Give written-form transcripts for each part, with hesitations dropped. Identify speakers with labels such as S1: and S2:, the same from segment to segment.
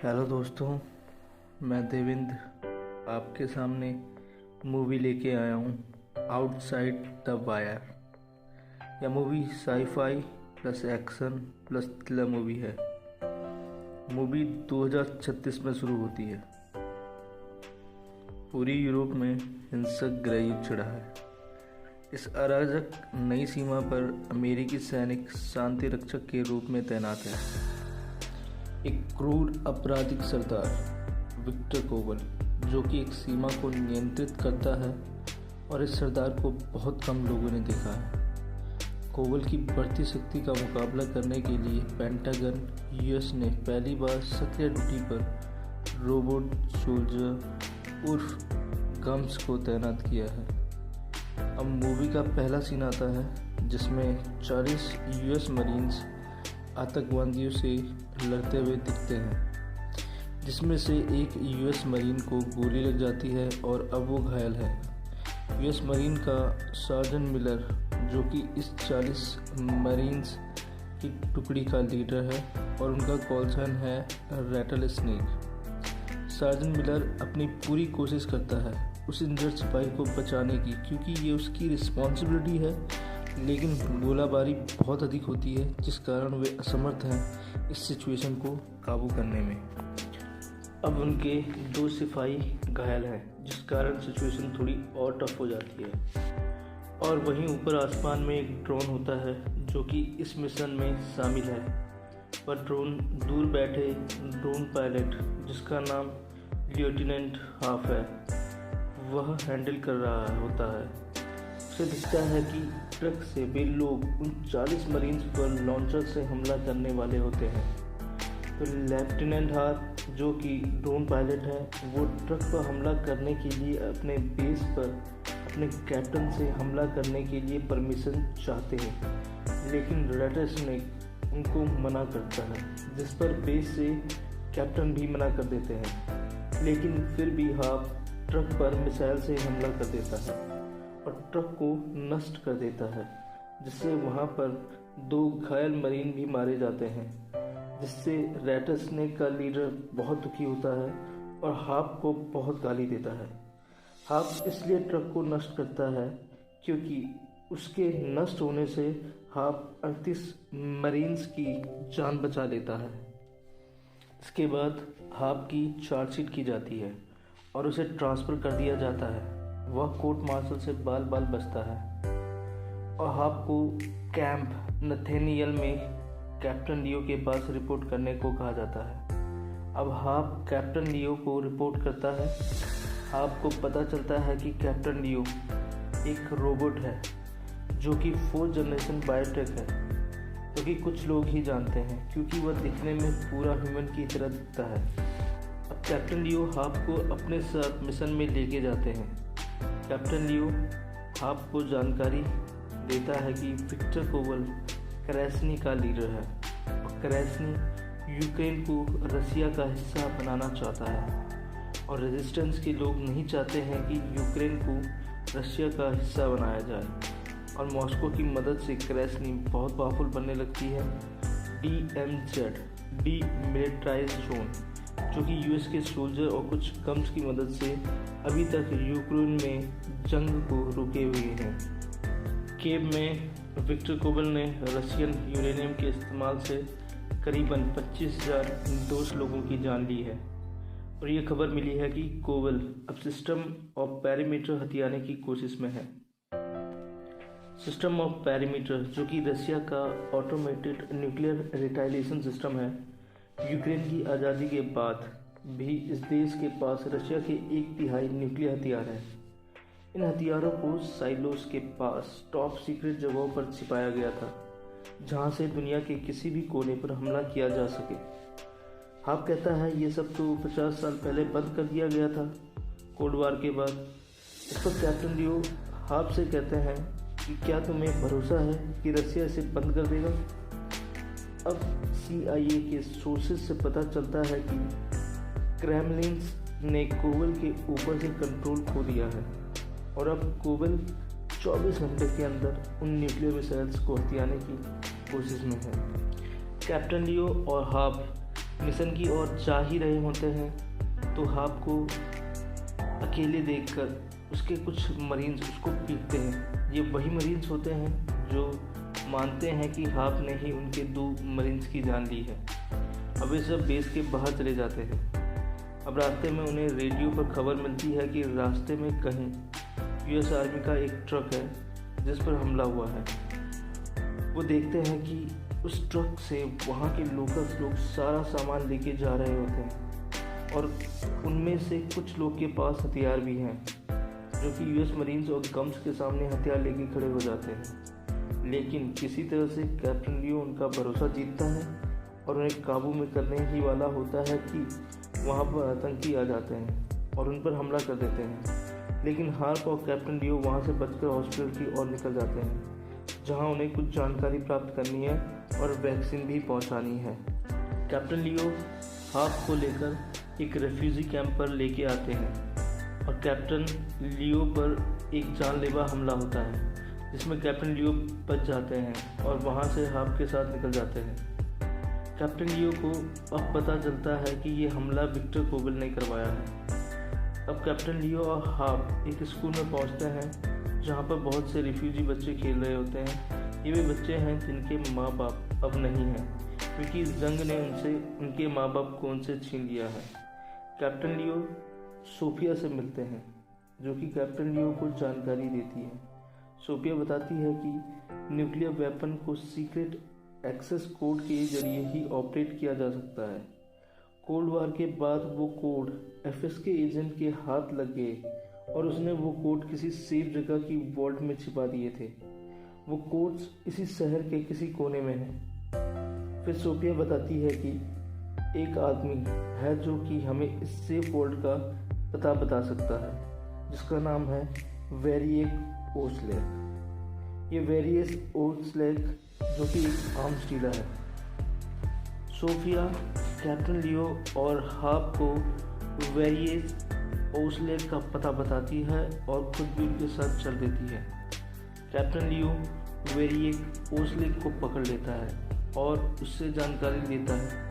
S1: Hello दोस्तों, मैं देवेंद्र आपके सामने मूवी लेके आया हूँ आउटसाइड द वायर। यह movie sci-fi plus action plus thriller movie है। मूवी 2036 में शुरू होती है। पूरी यूरोप में हिंसक गृहयुद्ध छिड़ा है। इस अराजक नई सीमा पर अमेरिकी सैनिक शांति रक्षक के रूप में तैनात है। एक क्रूर आपराधिक सरदार विक्टर कोवल, जो कि एक सीमा को नियंत्रित करता है, और इस सरदार को बहुत कम लोगों ने देखा है। कोवल की बढ़ती शक्ति का मुकाबला करने के लिए पेंटागन यूएस ने पहली बार सक्रिय ड्यूटी पर रोबोट सोल्जर उर्फ गम्स को तैनात किया है। अब मूवी का पहला सीन आता है जिसमें 40 यूएस मरीन्स आतंकवादियों से लड़ते हुए दिखते हैं, जिसमें से एक यूएस मरीन को गोली लग जाती है और अब वो घायल है। यूएस मरीन का सार्जेंट मिलर, जो कि इस 40 मरीन्स की टुकड़ी का लीडर है और उनका कॉल साइन है रैटल स्नेक। सार्जेंट मिलर अपनी पूरी कोशिश करता है उस इंजर्ड सिपाही को बचाने की, क्योंकि ये उसकी रिस्पॉन्सिबिलिटी है, लेकिन गोलाबारी बहुत अधिक होती है, जिस कारण वे असमर्थ हैं इस सिचुएशन को काबू करने में। अब उनके 2 सिपाही घायल हैं, जिस कारण सिचुएशन थोड़ी और टफ हो जाती है। और वहीं ऊपर आसमान में एक ड्रोन होता है जो कि इस मिशन में शामिल है, पर ड्रोन दूर बैठे ड्रोन पायलट, जिसका नाम लेफ्टिनेंट हाफ है, वह हैंडल कर रहा होता है। उसे दिखता है कि ट्रक से वे लोग उन 40 मरीन्स पर लॉन्चर से हमला करने वाले होते हैं। तो लेफ्टिनेंट हार्ट, जो कि ड्रोन पायलट है, वो ट्रक पर हमला करने के लिए अपने बेस पर अपने कैप्टन से हमला करने के लिए परमिशन चाहते हैं, लेकिन रैटल स्नेक उनको मना करता है, जिस पर बेस से कैप्टन भी मना कर देते हैं। लेकिन फिर भी हाफ ट्रक पर मिसाइल से हमला कर देता है और ट्रक को नष्ट कर देता है, जिससे वहां पर 2 घायल मरीन भी मारे जाते हैं, जिससे रैटल स्नेक का लीडर बहुत दुखी होता है और हाफ को बहुत गाली देता है। हाफ इसलिए ट्रक को नष्ट करता है क्योंकि उसके नष्ट होने से हाफ 38 मरीन्स की जान बचा लेता है। इसके बाद हाफ की चार्जशीट की जाती है और उसे ट्रांसफ़र कर दिया जाता है। वह कोर्ट मार्शल से बाल बाल बचता है और हाफ को कैंप नथेनियल में कैप्टन लियो के पास रिपोर्ट करने को कहा जाता है। अब हाफ कैप्टन लियो को रिपोर्ट करता है। हाफ को पता चलता है कि कैप्टन लियो एक रोबोट है, जो कि 4th जनरेशन बायोटेक है, जो कि कुछ लोग ही जानते हैं, क्योंकि वह दिखने में पूरा ह्यूमन की तरह दिखता है। अब कैप्टन लियो हाफ को अपने साथ मिशन में लेके जाते हैं। कैप्टन लियो हाफ को जानकारी देता है कि विक्टर कोवल क्रेसनी का लीडर है और क्रेसनी यूक्रेन को रसिया का हिस्सा बनाना चाहता है, और रेजिस्टेंस के लोग नहीं चाहते हैं कि यूक्रेन को रसिया का हिस्सा बनाया जाए। और मॉस्को की मदद से क्रेसनी बहुत पावरफुल बनने लगती है। DMZ डीमिलिटाराइज्ड जोन, जो कि यूएस के सोल्जर और कुछ गम्स की मदद से अभी तक यूक्रेन में जंग को रोके हुए हैं। केव में विक्टर कोवल ने रशियन यूरेनियम के इस्तेमाल से करीबन 25,000 निर्दोष लोगों की जान ली है, और ये खबर मिली है कि कोवल अब सिस्टम ऑफ पेरीमीटर हथियाने की कोशिश में है। सिस्टम ऑफ पेरीमीटर, जो कि रशिया का ऑटोमेटेड न्यूक्लियर रिटालिएशन सिस्टम है, यूक्रेन की आज़ादी के बाद भी इस देश के पास रशिया के 1/3 न्यूक्लियर हथियार हैं। इन हथियारों को साइलोस के पास टॉप सीक्रेट जगहों पर छिपाया गया था, जहां से दुनिया के किसी भी कोने पर हमला किया जा सके। हाफ कहता है ये सब तो 50 साल पहले बंद कर दिया गया था, कोल्ड वार के बाद। इस पर कैप्टन लियो हाफ से कहते हैं कि क्या तुम्हें भरोसा है कि रसिया इसे बंद कर देगा। अब CIA के सोर्सेज से पता चलता है कि क्रेमलिन ने कोवल के ऊपर से कंट्रोल खो दिया है, और अब कोवल 24 घंटे के अंदर उन न्यूक्लियर मिसाइल्स को हथियाने की कोशिश में है। कैप्टन लियो और हाफ मिशन की ओर जा ही रहे होते हैं तो हाप को अकेले देखकर उसके कुछ मरीन्स उसको पीटते हैं। ये वही मरीन्स होते हैं जो मानते हैं कि हाप ने ही उनके 2 मरीन्स की जान ली है। अब वे सब बेस के बाहर चले जाते हैं। अब रास्ते में उन्हें रेडियो पर खबर मिलती है कि रास्ते में कहीं यूएस आर्मी का एक ट्रक है जिस पर हमला हुआ है। वो देखते हैं कि उस ट्रक से वहाँ के लोग सारा सामान लेके जा रहे होते हैं और उनमें से कुछ लोग के पास हथियार भी हैं, जो कि यूएस मरीन्स और गम्स के सामने हथियार लेके खड़े हो जाते हैं। लेकिन किसी तरह से कैप्टन लियो उनका भरोसा जीतता है और उन्हें काबू में करने ही वाला होता है कि वहाँ पर आतंकी आ जाते हैं और उन पर हमला कर देते हैं। लेकिन हार्प और कैप्टन लियो वहाँ से बचकर हॉस्पिटल की ओर निकल जाते हैं, जहाँ उन्हें कुछ जानकारी प्राप्त करनी है और वैक्सीन भी पहुँचानी है। कैप्टन लियो हार्प को लेकर एक रेफ्यूजी कैंप पर लेके आते हैं और कैप्टन लियो पर एक जानलेवा हमला होता है, जिसमें कैप्टन लियो बच जाते हैं और वहाँ से हार्प के साथ निकल जाते हैं। कैप्टन लियो को अब पता चलता है कि ये हमला विक्टर कोवल ने करवाया है। अब कैप्टन लियो और हार्प एक स्कूल में पहुँचते हैं, जहाँ पर बहुत से रिफ्यूजी बच्चे खेल रहे होते हैं। ये वे बच्चे हैं जिनके माँ बाप अब नहीं हैं, क्योंकि जंग ने उनके माँ बाप को उनसे छीन लिया है। कैप्टन लियो सोफिया से मिलते हैं, जो कि कैप्टन लियो को जानकारी देती है। सोफिया बताती है कि न्यूक्लियर वेपन को सीक्रेट एक्सेस कोड के जरिए ही ऑपरेट किया जा सकता है। कोल्ड वार के बाद वो कोड एफएस के एजेंट के हाथ लग गए और उसने वो कोड किसी सेफ जगह की वॉल्ट में छिपा दिए थे। वो कोड्स इसी शहर के किसी कोने में हैं। फिर सोफिया बताती है कि एक आदमी है जो कि हमें इस सेफ वॉल्ट का पता बता सकता है, जिसका नाम है वेरिएक ओस्लेक। ये वेरियस ओस्लेक जो कि एक आर्म्स डीलर है। सोफिया कैप्टन लियो और हार्प को वेरियस ओस्लेक का पता बताती है और खुद भी उनके साथ चल देती है। कैप्टन लियो वेरिएक ओस्लेक को पकड़ लेता है और उससे जानकारी लेता है,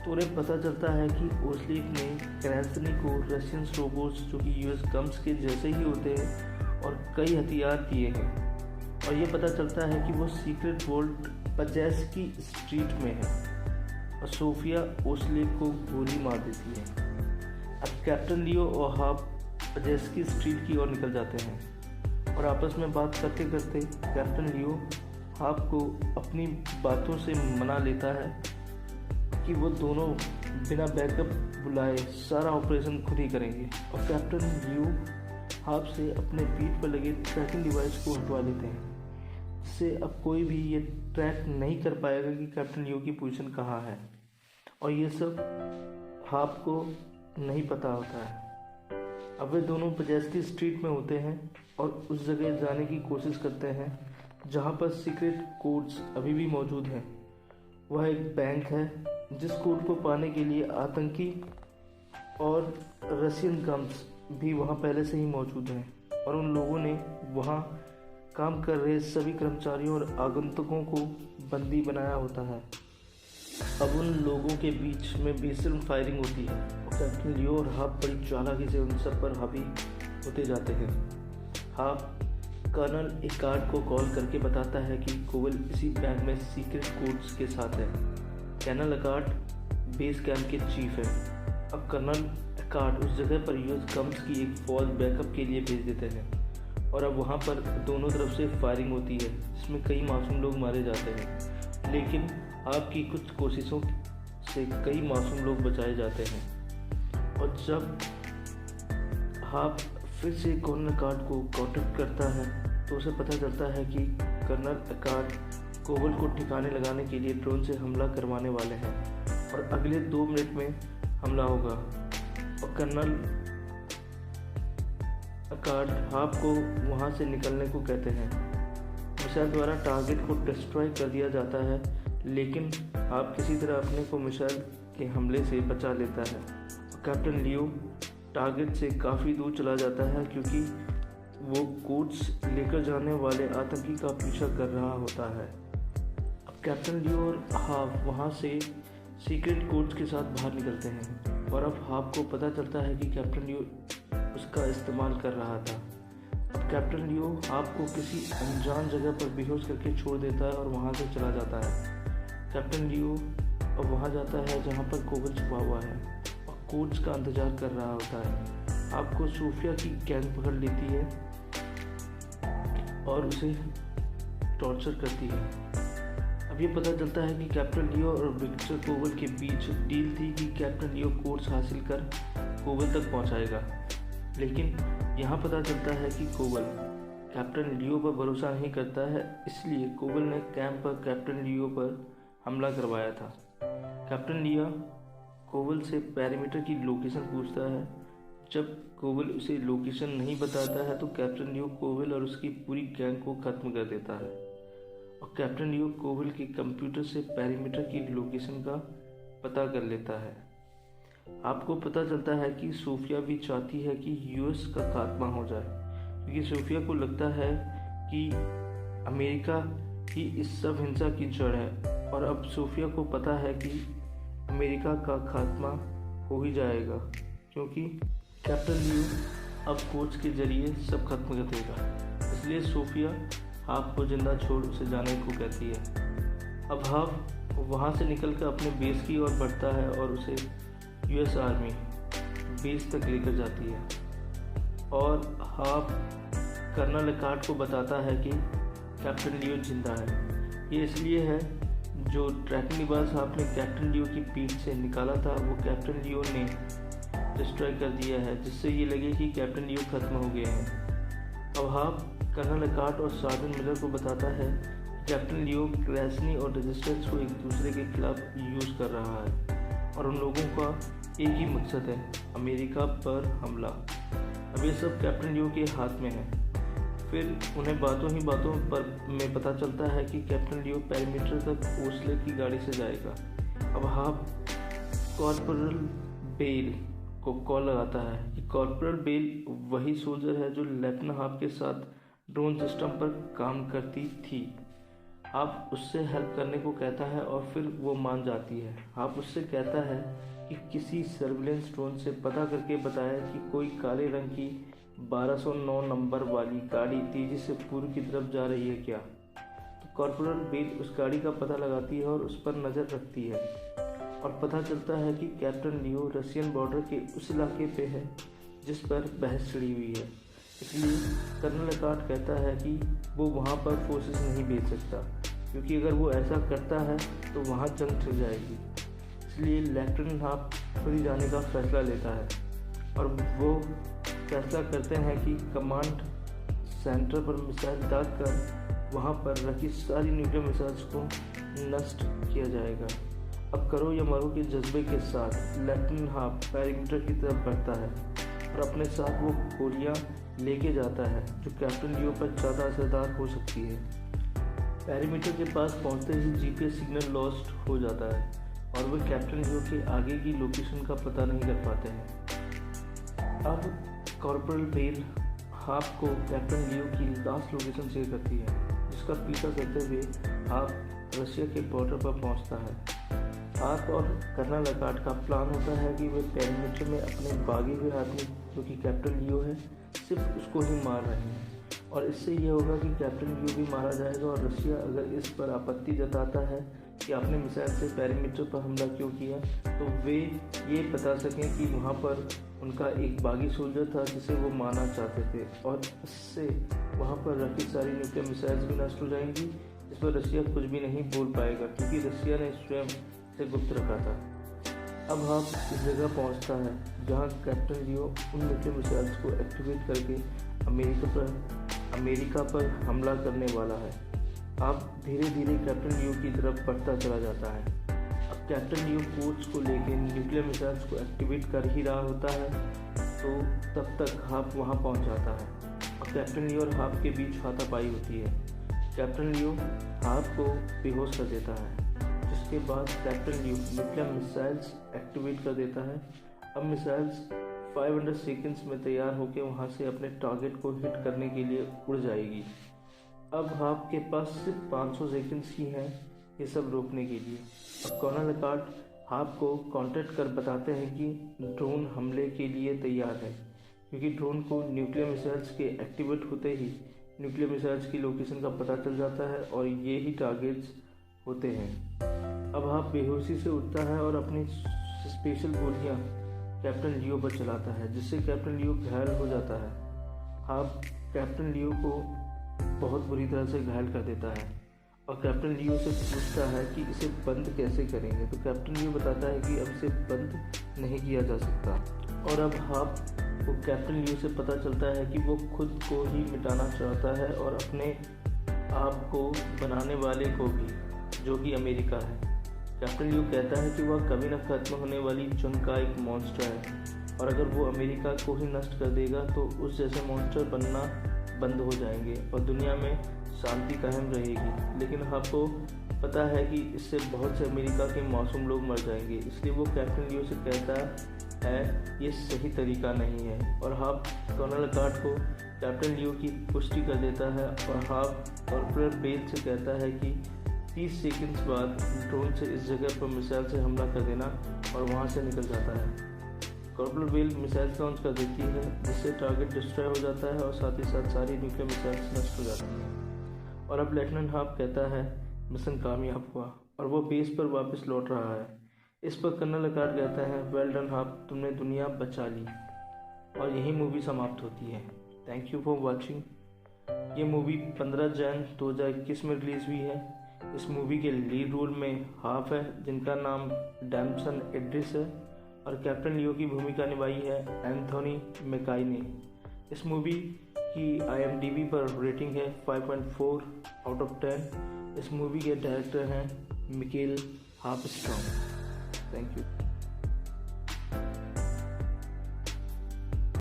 S1: तो उन्हें पता चलता है कि ओस्लेक ने क्रैंसनी को रशियन रोबोट्स जो कि यूएस गम्स के जैसे ही होते हैं और कई हथियार दिए हैं, और ये पता चलता है कि वो सीक्रेट वॉल्ट पजेस्की स्ट्रीट में है और सोफिया ओस्लेक को गोली मार देती है। अब कैप्टन लियो और हार्प पजेस्की स्ट्रीट की ओर निकल जाते हैं और आपस में बात करते करते कैप्टन लियो हार्प को अपनी बातों से मना लेता है कि वो दोनों बिना बैकअप बुलाए सारा ऑपरेशन खुद ही करेंगे। और कैप्टन लियो हार्प से अपने पीठ पर लगे ट्रैकिंग डिवाइस को हटवा लेते हैं, जिससे अब कोई भी ये ट्रैक नहीं कर पाएगा कि कैप्टन लियो की पोजीशन कहाँ है, और ये सब हार्प को नहीं पता होता है। अब वे दोनों पजेस्की स्ट्रीट में होते हैं और उस जगह जाने की कोशिश करते हैं जहाँ पर सीक्रेट कोड्स अभी भी मौजूद हैं। वह एक बैंक है जिस कोड को पाने के लिए आतंकी और रशियन गम्स भी वहाँ पहले से ही मौजूद हैं, और उन लोगों ने वहाँ काम कर रहे सभी कर्मचारियों और आगंतुकों को बंदी बनाया होता है। अब उन लोगों के बीच में बेसुरी फायरिंग होती है और कैप्टन लियो और हार्प बड़ी चालाकी से उन सब पर हावी होते जाते हैं। हार्प कर्नल एकार्ड को कॉल करके बताता है कि कोवल इसी बैंक में सीक्रेट कोड्स के साथ है। कर्नल एकार्ड बेस कैंप के चीफ है। अब कर्नल एकार्ड उस जगह पर यूएस गम्स की एक फौज बैकअप के लिए भेज देते हैं और अब वहाँ पर दोनों तरफ से फायरिंग होती है, जिसमें कई मासूम लोग मारे जाते हैं, लेकिन आपकी कुछ कोशिशों से कई मासूम लोग बचाए जाते हैं। और जब हार्प फिर से कर्नल एकार्ड को कांटेक्ट करता है तो उसे पता चलता है कि कर्नल एकार्ड कोवल को ठिकाने लगाने के लिए ड्रोन से हमला करवाने वाले हैं और अगले 2 मिनट में हमला होगा। और कर्नल एकार्ड हार्प को वहां से निकलने को कहते हैं। मिसाइल द्वारा टारगेट को डिस्ट्रॉय कर दिया जाता है, लेकिन हार्प किसी तरह अपने को मिसाइल के हमले से बचा लेता है। कैप्टन लियो टारगेट से काफ़ी दूर चला जाता है क्योंकि वो कोड्स लेकर जाने वाले आतंकी का पीछा कर रहा होता है। अब कैप्टन लियो और हार्प वहाँ से सीक्रेट कोड्स के साथ बाहर निकलते हैं और अब हाप को पता चलता है कि कैप्टन लियो उसका इस्तेमाल कर रहा था। अब कैप्टन लियो हाप को किसी अनजान जगह पर बेहोश करके छोड़ देता है और वहाँ से चला जाता है। कैप्टन लियो अब वहाँ जाता है जहाँ पर कोवल छुपा हुआ है और कोड्स का इंतजार कर रहा होता है। हाप को सोफिया की गैंग पकड़ लेती है और उसे टॉर्चर करती है। अब ये पता चलता है कि कैप्टन लियो और विक्टर कोवल के बीच डील थी कि कैप्टन लियो कोड्स हासिल कर कोवल तक पहुंचाएगा, लेकिन यहाँ पता चलता है कि कोवल कैप्टन लियो पर भरोसा नहीं करता है, इसलिए कोवल ने कैंप पर कैप्टन लियो पर हमला करवाया था। कैप्टन लियो कोवल से पैरामीटर की लोकेशन पूछता है। जब कोवल उसे लोकेशन नहीं बताता है तो कैप्टन लियो कोवल और उसकी पूरी गैंग को खत्म कर देता है और कैप्टन लियो कोवल के कंप्यूटर से पैरामीटर की लोकेशन का पता कर लेता है। आपको पता चलता है कि सोफिया भी चाहती है कि यूएस का खात्मा हो जाए, क्योंकि सोफिया को लगता है कि अमेरिका ही इस सब हिंसा की जड़ है और अब सोफिया को पता है कि अमेरिका का खात्मा हो ही जाएगा, क्योंकि कैप्टन लियो अब कोच के जरिए सब खत्म कर देगा। इसलिए सोफिया हाफ को जिंदा छोड़ उसे जाने को कहती है। अब हाफ वहाँ से निकलकर अपने बेस की ओर बढ़ता है और उसे यूएस आर्मी बेस तक लेकर जाती है और हाफ कर्नल लेकार्ड को बताता है कि कैप्टन लियो जिंदा है। ये इसलिए है जो ट्रैकिंग डिवाइस हाफ ने कैप्टन लियो की पीठ से निकाला था वो कैप्टन लियो ने डिस्ट्रॉय कर दिया है, जिससे ये लगे कि कैप्टन लियो खत्म हो गए हैं। अब हाफ कर्नल लेकार्ड और सार्जेंट मिलर को बताता है कि कैप्टन लियो क्रेसनी और रेजिस्टेंस को एक दूसरे के खिलाफ यूज़ कर रहा है और उन लोगों का एक ही मकसद है, अमेरिका पर हमला। अब ये सब कैप्टन लियो के हाथ में है। फिर उन्हें बातों ही बातों पर में पता चलता है कि कैप्टन लियो पैरामीटर तक ओस्ले की गाड़ी से जाएगा। अब हाफ कॉर्पोरल बेल को कॉल लगाता है कि कॉर्पोरल बेल वही सोल्जर है जो लेफ्टिनेंट हाफ के साथ ड्रोन सिस्टम पर काम करती थी। हाफ उससे हेल्प करने को कहता है और फिर वो मान जाती है। हाफ उससे कहता है कि किसी सर्विलेंस ड्रोन से पता करके बताया कि कोई काले रंग की 1209 नंबर वाली गाड़ी तेजी से पूर्व की तरफ जा रही है क्या। तो कॉर्पोरल बेल उस गाड़ी का पता लगाती है और उस पर नज़र रखती है और पता चलता है कि कैप्टन लियो रशियन बॉर्डर के उस इलाके पे है जिस पर बहस छिड़ी हुई है। इसलिए कर्नल लेकार्ड कहता है कि वो वहाँ पर फोर्सेस नहीं भेज सकता, क्योंकि अगर वो ऐसा करता है तो वहाँ जंग छिड़ जाएगी। इसलिए लेफ्टिनेंट हाफ खुद ही जाने का फैसला लेता है और वो फैसला करते हैं कि कमांड सेंटर पर मिसाइल दाग कर वहाँ पर रखी सारी न्यूक्लियर मिसाइल्स को नष्ट किया जाएगा। अब करो या मरो के जज्बे के साथ लेफ्टिनेंट हाफ पैरामीटर की तरफ बढ़ता है और अपने साथ वो गोलियाँ लेके जाता है जो कैप्टन लियो पर ज़्यादा असरदार हो सकती है। पैरामीटर के पास पहुंचते ही जीपीएस सिग्नल लॉस्ट हो जाता है और वे कैप्टन लियो के आगे की लोकेशन का पता नहीं कर पाते हैं। अब कॉर्पोरल बेल हाफ को कैप्टन लियो की लास्ट लोकेशन शेयर करती है, जिसका पीछा करते हुए हाफ रशिया के बॉर्डर पर पहुंचता है। हाफ और कर्नल लेकार्ड का प्लान होता है कि वे पैरामीटर में अपने भागे हुए आदमी जो कि कैप्टन लियो है सिर्फ उसको ही मार रहे हैं और इससे ये होगा कि कैप्टन लियो भी मारा जाएगा और रशिया अगर इस पर आपत्ति जताता है कि आपने मिसाइल से पैरामीटर पर हमला क्यों किया तो वे ये बता सकें कि वहाँ पर उनका एक बागी सोल्जर था जिसे वो मारना चाहते थे और इससे वहाँ पर रखी सारी न्यूक्लियर मिसाइल्स भी नष्ट हो जाएंगी, जिस पर रशिया कुछ भी नहीं बोल पाएगा क्योंकि रशिया ने स्वयं से गुप्त रखा था। अब हाफ इस जगह पहुंचता है जहां कैप्टन लियो उन न्यूक्लियर मिसाइल्स को एक्टिवेट करके अमेरिका पर हमला करने वाला है। आप धीरे धीरे कैप्टन लियो की तरफ बढ़ता चला जाता है। अब कैप्टन लियो कोच को लेकर न्यूक्लियर मिसाइल्स को एक्टिवेट कर ही रहा होता है तो तब तक हाफ वहां पहुंच जाता है और कैप्टन लियो और हाफ के बीच हाथापाई होती है। कैप्टन लियो हाफ को बेहोश कर देता है, जिसके बाद कैप्टन लियो न्यूक्लियर मिसाइल्स एक्टिवेट कर देता है। अब मिसाइल्स 500 सेकंड्स में तैयार होकर वहां से अपने टारगेट को हिट करने के लिए उड़ जाएगी। अब हाफ के पास सिर्फ 500 सेकंड्स ही हैं ये सब रोकने के लिए। अब कर्नल लेकार्ड हाप को कांटेक्ट कर बताते हैं कि ड्रोन हमले के लिए तैयार है, क्योंकि ड्रोन को न्यूक्लियर मिसाइल्स के एक्टिवेट होते ही न्यूक्लियर मिसाइल्स की लोकेशन का पता चल जाता है और ये ही टारगेट्स होते हैं। अब हाप बेहोशी से उठता है और अपनी स्पेशल गोलियां कैप्टन लियो पर चलाता है, जिससे कैप्टन लियो घायल हो जाता है। हाप कैप्टन लियो को बहुत बुरी तरह से घायल कर देता है और कैप्टन लियो से पूछता है कि इसे बंद कैसे करेंगे। तो कैप्टन लियो बताता है कि अब इसे बंद नहीं किया जा सकता। और अब हाप को कैप्टन लियो से पता चलता है कि वो खुद को ही मिटाना चाहता है और अपने आप को बनाने वाले को भी, जो कि अमेरिका है। कैप्टन लियो कहता है कि वह कभी न खत्म होने वाली चुन का एक मॉन्स्टर है और अगर वो अमेरिका को ही नष्ट कर देगा तो उस जैसे मॉन्स्टर बनना बंद हो जाएंगे और दुनिया में शांति कायम रहेगी। लेकिन आपको पता है कि इससे बहुत से अमेरिका के मासूम लोग मर जाएंगे, इसलिए वो कैप्टन लियो से कहता है ये सही तरीका नहीं है। और हाप कर्नल कार्ड को कैप्टन लियो की पुष्टि कर देता है और हाप कॉर्पोरल बेल से कहता है कि 30 सेकंड्स बाद ड्रोन से इस जगह पर मिसाइल से हमला कर देना और वहाँ से निकल जाता है। कॉर्पोरल बेल मिसाइल लॉन्च कर देती है, जिससे टारगेट डिस्ट्रॉय हो जाता है और साथ ही साथ सारी न्यूक्लियर मिसाइल्स नष्ट हो जाती हैं। और अब लेफ्टिनेंट हाप कहता है मिशन कामयाब हुआ और वो बेस पर वापस लौट रहा है। इस पर कर्नल अकार्ड कहता है वेल डन हाप, तुमने दुनिया बचा ली। और यही मूवी समाप्त होती है। Thank you for watching. ये मूवी 15 जनवरी 2021 में रिलीज़ हुई है। इस मूवी के लीड रोल में हाफ है, जिनका नाम डैमसन एड्रिस है, और कैप्टन लियो की भूमिका निभाई है एंथोनी मैकाई ने। इस मूवी की IMDb पर रेटिंग है 5.4 आउट ऑफ 10। इस मूवी के डायरेक्टर हैं मिकेल हार्पस्ट्रॉम। Thank you.